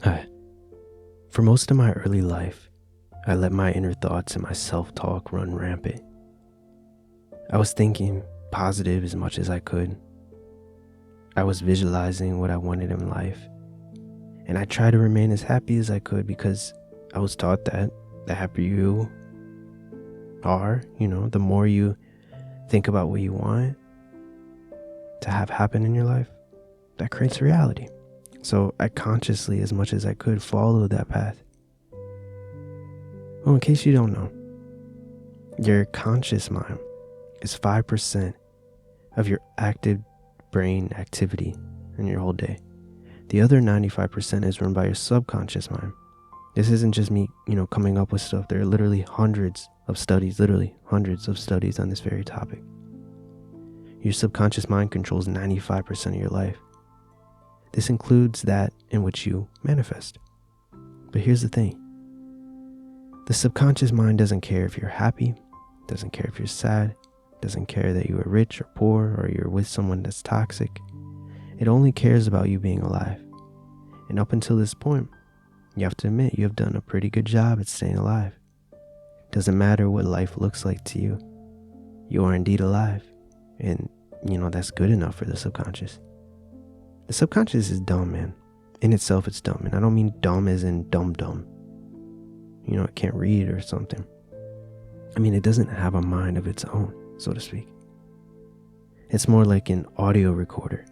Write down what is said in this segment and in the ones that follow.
Hi. For most of my early life, I let my inner thoughts and my self-talk run rampant. I was thinking positive as much as I could. I was visualizing what I wanted in life, and I tried to remain as happy as I could because I was taught that the happier you are, the more you think about what you want to have happen in your life, that creates reality. So I consciously, as much as I could, followed that path. Well, in case you don't know, your conscious mind is 5% of your active brain activity in your whole day. The other 95% is run by your subconscious mind. This isn't just me, coming up with stuff. There are literally hundreds of studies on this very topic. Your subconscious mind controls 95% of your life. This includes that in which you manifest. But here's the thing. The subconscious mind doesn't care if you're happy, doesn't care if you're sad, doesn't care that you are rich or poor or you're with someone that's toxic. It only cares about you being alive. And up until this point, you have to admit you have done a pretty good job at staying alive. Doesn't matter what life looks like to you. You are indeed alive. And, that's good enough for the subconscious. The subconscious is dumb, man. In itself, it's dumb. And I don't mean dumb as in dumb. It can't read or something. I mean, it doesn't have a mind of its own, so to speak. It's more like an audio recorder.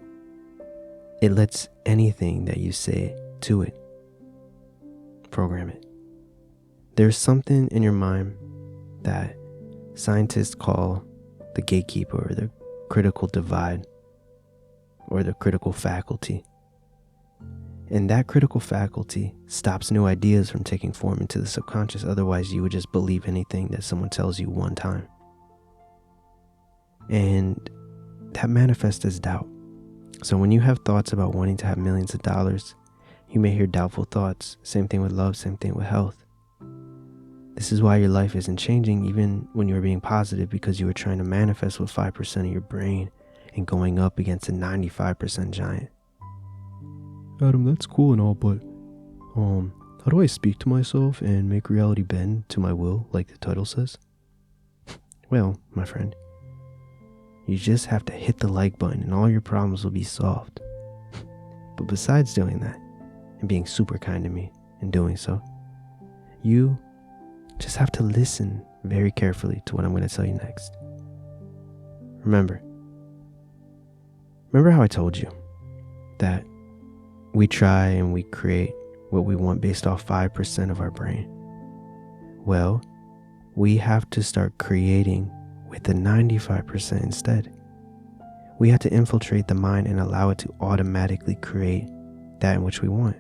It lets anything that you say to it program it. There's something in your mind that scientists call the gatekeeper or the critical divide or the critical faculty. And that critical faculty stops new ideas from taking form into the subconscious. Otherwise, you would just believe anything that someone tells you one time. And that manifests as doubt. So when you have thoughts about wanting to have millions of dollars, you may hear doubtful thoughts. Same thing with love, same thing with health. This is why your life isn't changing even when you're being positive, because you were trying to manifest with 5% of your brain and going up against a 95% giant. Adam, that's cool and all, but how do I speak to myself and make reality bend to my will, like the title says? Well, my friend, you just have to hit the like button and all your problems will be solved. But besides doing that and being super kind to me and doing so, you just have to listen very carefully to what I'm going to tell you next. Remember how I told you that we try and we create what we want based off 5% of our brain? Well, we have to start creating with the 95% instead. We have to infiltrate the mind and allow it to automatically create that in which we want.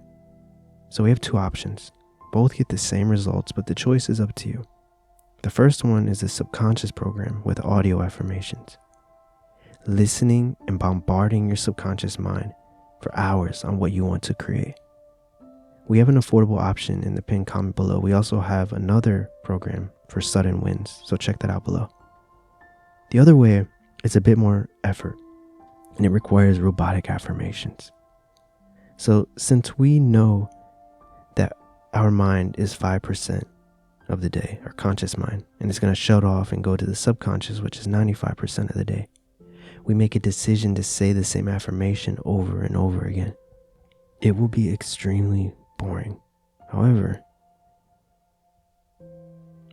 So we have two options. Both get the same results, but the choice is up to you. The first one is the subconscious program with audio affirmations. Listening and bombarding your subconscious mind for hours on what you want to create. We have an affordable option in the pinned comment below. We also have another program for sudden wins, so check that out below. The other way is a bit more effort, and it requires robotic affirmations. So since we know that our mind is 5% of the day, our conscious mind, and it's going to shut off and go to the subconscious, which is 95% of the day, we make a decision to say the same affirmation over and over again. It will be extremely boring. However,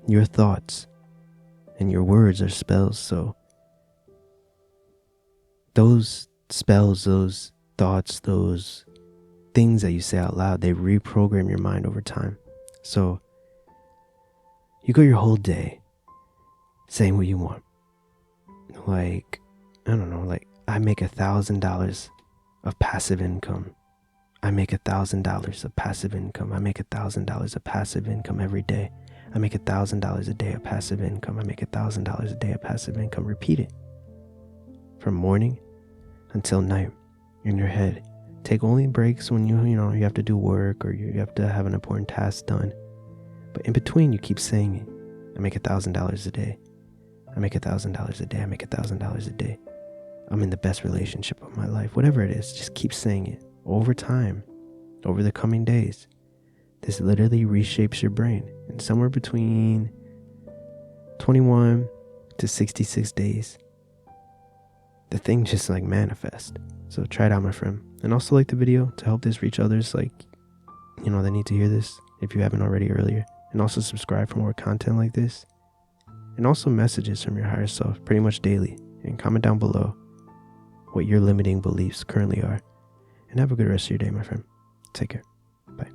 your thoughts and your words are spells, so those spells, those thoughts, those things that you say out loud, they reprogram your mind over time. So you go your whole day saying what you want. I make $1,000 of passive income. I make $1,000 of passive income. I make $1,000 of passive income every day. I make $1,000 a day of passive income. I make $1,000 a day of passive income. Repeat it from morning until night in your head. Take only breaks when you have to do work or you have to have an important task done. But in between, you keep saying it. I make $1,000 a day. I make $1,000 a day. I make $1,000 a day. I'm in the best relationship of my life. Whatever it is, just keep saying it over time. over the coming days. This literally reshapes your brain in somewhere between 21 to 66 days. The thing just like manifest. So try it out, my friend. And also like the video to help this reach others like, that need to hear this if you haven't already earlier. And also subscribe for more content like this. And also messages from your higher self pretty much daily. And comment down below what your limiting beliefs currently are. And have a good rest of your day, my friend. Take care. Bye.